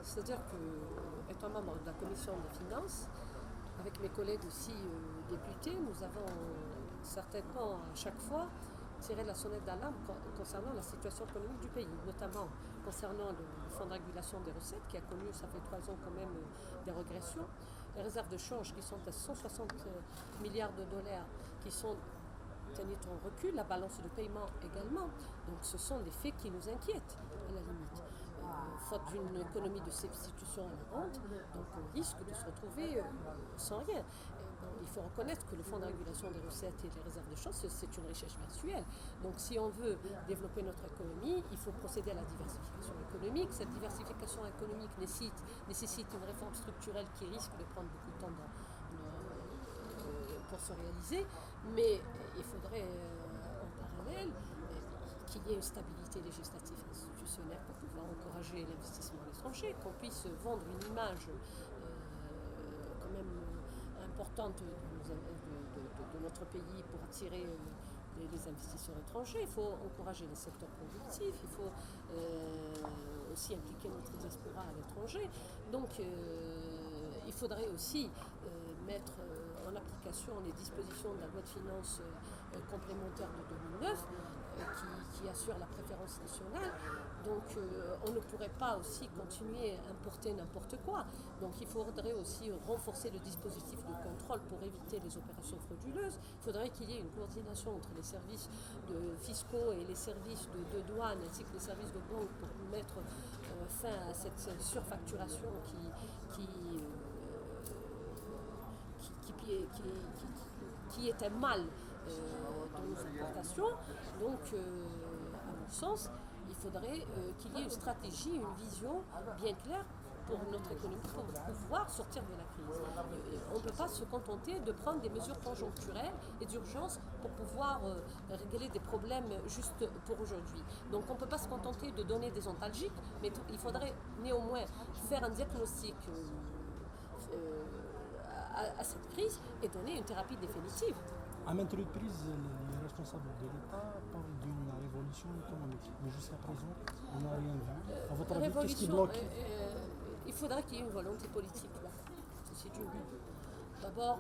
C'est-à-dire que, étant membre de la commission des finances, avec mes collègues aussi députés, nous avons certainement à chaque fois tiré la sonnette d'alarme concernant la situation économique du pays, notamment concernant le fonds de régulation des recettes qui a connu, ça fait 3 ans quand même, des régressions, les réserves de change qui sont à 160 milliards de dollars qui sont en recul, la balance de paiement également. Donc ce sont des faits qui nous inquiètent à la limite. Faute d'une économie de substitution à la rente, donc on risque de se retrouver sans rien. Il faut reconnaître que le fonds de régulation des recettes et les réserves de change, c'est une richesse virtuelle. Donc si on veut développer notre économie, il faut procéder à la diversification économique. Cette diversification économique nécessite une réforme structurelle qui risque de prendre beaucoup de temps pour se réaliser, mais il faudrait en parallèle qu'il y ait une stabilité législative et institutionnelle pour pouvoir encourager l'investissement à l'étranger, qu'on puisse vendre une image quand même importante de notre pays pour attirer les investisseurs étrangers. Il faut encourager les secteurs productifs, il faut aussi impliquer notre diaspora à l'étranger. Donc il faudrait aussi mettre en application les dispositions de la loi de finances complémentaire de 2009 qui assure la préférence nationale. Donc on ne pourrait pas aussi continuer à importer n'importe quoi. Donc il faudrait aussi renforcer le dispositif de contrôle pour éviter les opérations frauduleuses. Il faudrait qu'il y ait une coordination entre les services fiscaux et les services de douane ainsi que les services de banque pour mettre fin à cette surfacturation qui est un mal dans nos importations. Donc, à mon sens, il faudrait qu'il y ait une stratégie, une vision bien claire pour notre économie, pour pouvoir sortir de la crise. On ne peut pas se contenter de prendre des mesures conjoncturelles et d'urgence pour pouvoir régler des problèmes juste pour aujourd'hui. Donc on ne peut pas se contenter de donner des antalgiques, mais il faudrait néanmoins faire un diagnostic à cette crise et donner une thérapie définitive. À maintes reprises, les responsables de l'État parlent d'une révolution économique. Mais jusqu'à présent, on n'a rien vu. À votre avis, qu'est-ce qui bloque? Il faudrait qu'il y ait une volonté politique là. Ceci dit, oui. D'abord,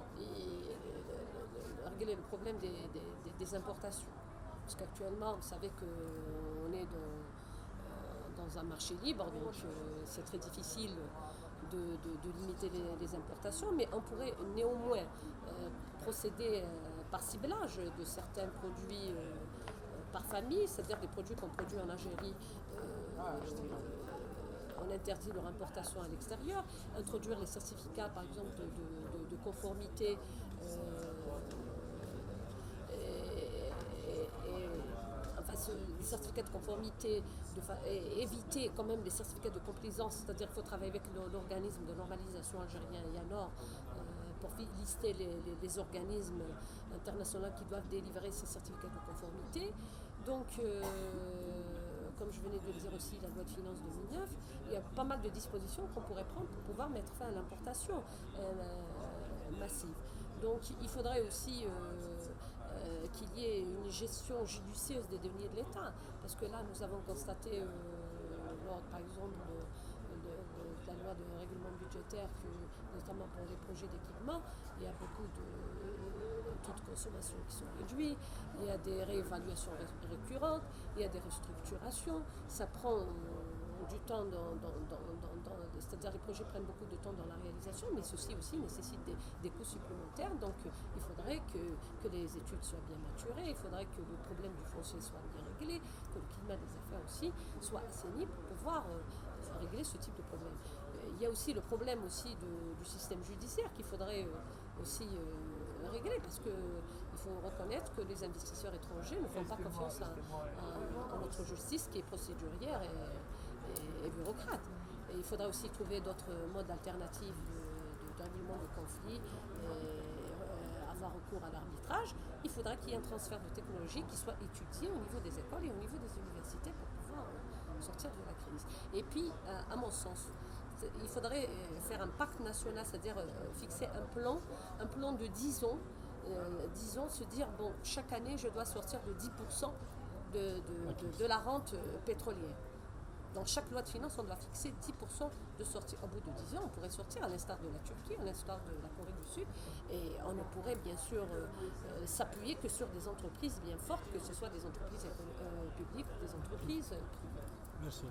régler le problème des importations. Parce qu'actuellement, vous savez qu'on est dans un marché libre, donc c'est très difficile de limiter les importations, mais on pourrait néanmoins procéder par ciblage de certains produits par famille, c'est-à-dire des produits qu'on produit en Algérie. On interdit leur importation à l'extérieur, introduire les certificats par exemple de conformité les certificats de conformité, et éviter quand même les certificats de complaisance, c'est-à-dire qu'il faut travailler avec l'organisme de normalisation algérien IANOR pour lister les organismes internationaux qui doivent délivrer ces certificats de conformité. Donc, comme je venais de le dire aussi, la loi de finances 2009, il y a pas mal de dispositions qu'on pourrait prendre pour pouvoir mettre fin à l'importation massive. Donc il faudrait aussi qu'il y ait une gestion judicieuse des deniers de l'État, parce que là nous avons constaté lors par exemple de la loi de règlement budgétaire que notamment pour les projets d'équipement, il y a beaucoup de taux de consommation qui sont réduits, il y a des réévaluations récurrentes, il y a des restructurations, ça prend du temps, c'est-à-dire les projets prennent beaucoup de temps dans la réalisation, mais ceci aussi nécessite des coûts supplémentaires, donc il faudrait que les études soient bien maturées, il faudrait que le problème du foncier soit bien réglé, que le climat des affaires aussi soit assaini pour pouvoir régler ce type de problème. Il y a aussi le problème aussi du système judiciaire qu'il faudrait aussi régler, parce qu'il faut reconnaître que les investisseurs étrangers ne font pas confiance à notre justice qui est procédurière et bureaucrate. Et il faudra aussi trouver d'autres modes alternatifs de règlement de conflits et avoir recours à l'arbitrage. Il faudra qu'il y ait un transfert de technologie qui soit étudié au niveau des écoles et au niveau des universités pour pouvoir sortir de la crise. Et puis, à mon sens, il faudrait faire un pacte national, c'est-à-dire fixer un plan de 10 ans, se dire, bon, chaque année, je dois sortir de 10% de la rente pétrolière. dans chaque loi de finances, on doit fixer 10% de sortie. Au bout de 10 ans, on pourrait sortir à l'instar de la Turquie, à l'instar de la Corée du Sud, et on ne pourrait bien sûr s'appuyer que sur des entreprises bien fortes, que ce soit des entreprises publiques ou des entreprises privées. Merci.